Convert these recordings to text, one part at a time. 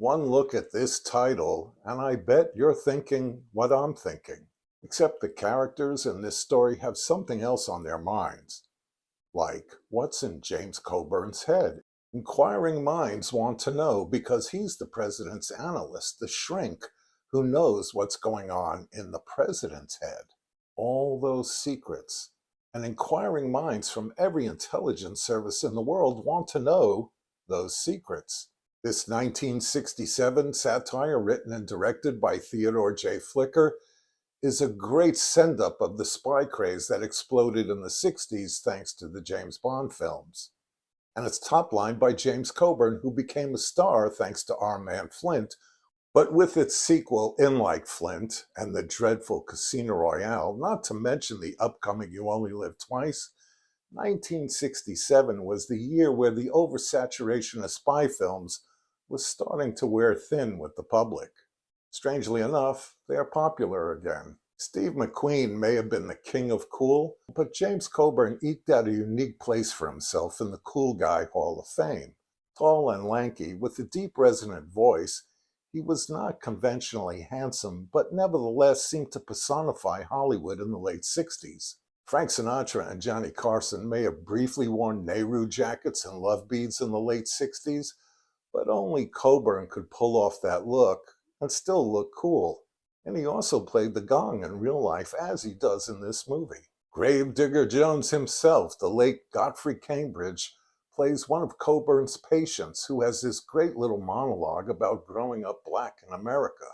One look at this title, and I bet you're thinking what I'm thinking. Except the characters in this story have something else on their minds. Like, what's in James Coburn's head? Inquiring minds want to know because he's the president's analyst, the shrink, who knows what's going on in the president's head. All those secrets. And inquiring minds from every intelligence service in the world want to know those secrets. This 1967 satire, written and directed by Theodore J. Flicker, is a great send-up of the spy craze that exploded in the 60s thanks to the James Bond films. And it's top-lined by James Coburn, who became a star thanks to Our Man Flint, but with its sequel, In Like Flint, and the dreadful Casino Royale, not to mention the upcoming You Only Live Twice, 1967 was the year where the oversaturation of spy films was starting to wear thin with the public. Strangely enough, they are popular again. Steve McQueen may have been the king of cool, but James Coburn eked out a unique place for himself in the Cool Guy Hall of Fame. Tall and lanky, with a deep resonant voice, he was not conventionally handsome, but nevertheless seemed to personify Hollywood in the late 60s. Frank Sinatra and Johnny Carson may have briefly worn Nehru jackets and love beads in the late 60s, but only Coburn could pull off that look and still look cool. And he also played the gong in real life as he does in this movie. Gravedigger Jones himself, the late Godfrey Cambridge, plays one of Coburn's patients who has this great little monologue about growing up black in America.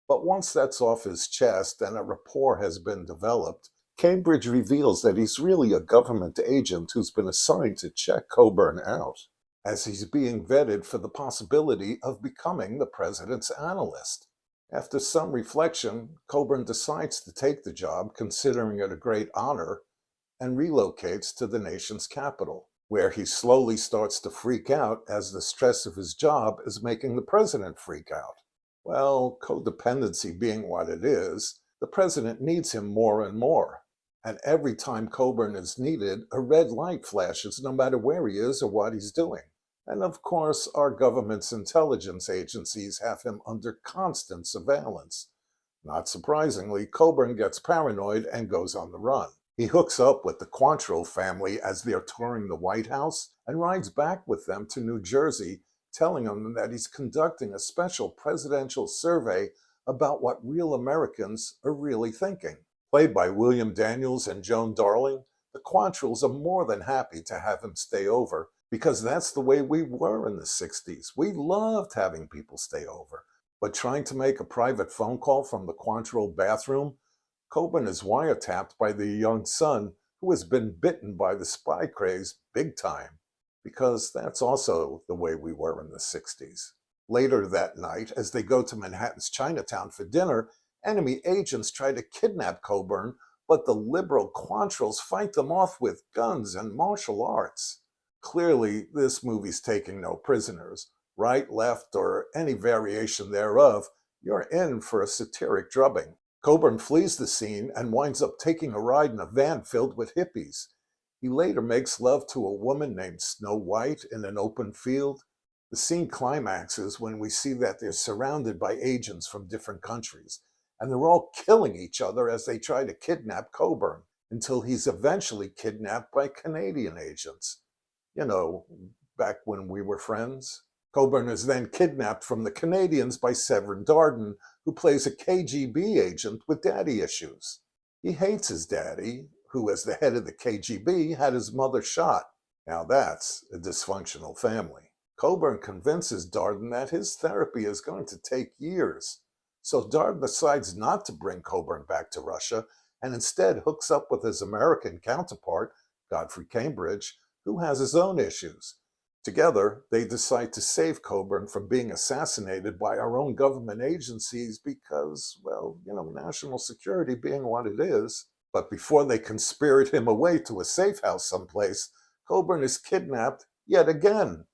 But once that's off his chest and a rapport has been developed, Cambridge reveals that he's really a government agent who's been assigned to check Coburn out, as he's being vetted for the possibility of becoming the president's analyst. After some reflection, Coburn decides to take the job, considering it a great honor, and relocates to the nation's capital, where he slowly starts to freak out as the stress of his job is making the president freak out. Well, codependency being what it is, the president needs him more and more. And every time Coburn is needed, a red light flashes no matter where he is or what he's doing. And of course, our government's intelligence agencies have him under constant surveillance. Not surprisingly, Coburn gets paranoid and goes on the run. He hooks up with the Quantrill family as they're touring the White House and rides back with them to New Jersey, telling them that he's conducting a special presidential survey about what real Americans are really thinking. Played by William Daniels and Joan Darling, the Quantrills are more than happy to have him stay over, because that's the way we were in the 60s. We loved having people stay over. But trying to make a private phone call from the Quantrill bathroom, Coburn is wiretapped by the young son who has been bitten by the spy craze big time, because that's also the way we were in the 60s. Later that night, as they go to Manhattan's Chinatown for dinner, enemy agents try to kidnap Coburn, but the liberal Quantrills fight them off with guns and martial arts. Clearly, this movie's taking no prisoners. Right, left, or any variation thereof, you're in for a satiric drubbing. Coburn flees the scene and winds up taking a ride in a van filled with hippies. He later makes love to a woman named Snow White in an open field. The scene climaxes when we see that they're surrounded by agents from different countries, and they're all killing each other as they try to kidnap Coburn, until he's eventually kidnapped by Canadian agents. You know, back when we were friends. Coburn is then kidnapped from the Canadians by Severen Darden, who plays a KGB agent with daddy issues. He hates his daddy, who as the head of the KGB had his mother shot. Now that's a dysfunctional family. Coburn convinces Darden that his therapy is going to take years. So Darden decides not to bring Coburn back to Russia and instead hooks up with his American counterpart, Godfrey Cambridge, who has his own issues. Together, they decide to save Coburn from being assassinated by our own government agencies because, well, national security being what it is. But before they can spirit him away to a safe house someplace, Coburn is kidnapped yet again.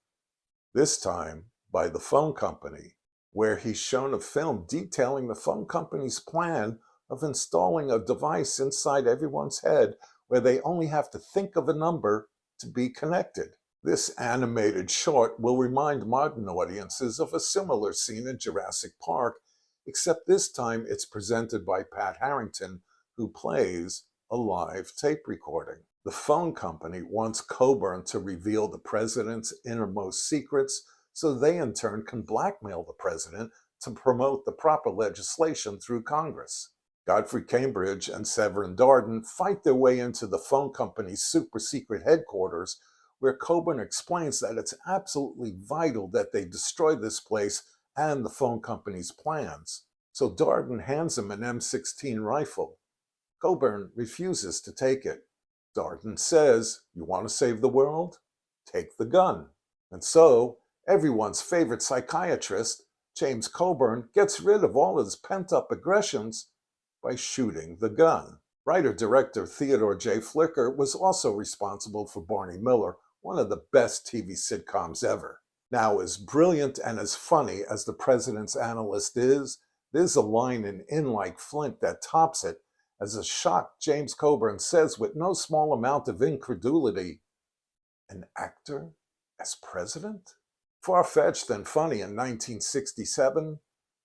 This time by the phone company, where he's shown a film detailing the phone company's plan of installing a device inside everyone's head where they only have to think of a number to be connected. This animated short will remind modern audiences of a similar scene in Jurassic Park, except this time it's presented by Pat Harrington, who plays a live tape recording. The phone company wants Coburn to reveal the president's innermost secrets so they in turn can blackmail the president to promote the proper legislation through Congress. Godfrey Cambridge and Severen Darden fight their way into the phone company's super secret headquarters, where Coburn explains that it's absolutely vital that they destroy this place and the phone company's plans. So Darden hands him an M16 rifle. Coburn refuses to take it. Darden says, "You want to save the world? Take the gun." And so, everyone's favorite psychiatrist, James Coburn, gets rid of all his pent-up aggressions by shooting the gun. Writer-director Theodore J. Flicker was also responsible for Barney Miller, one of the best TV sitcoms ever. Now, as brilliant and as funny as The President's Analyst is, there's a line in Like Flint that tops it, as a shocked James Coburn says with no small amount of incredulity, "An actor as president?" Far-fetched and funny in 1967,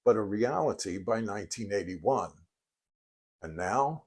but a reality by 1981. And now,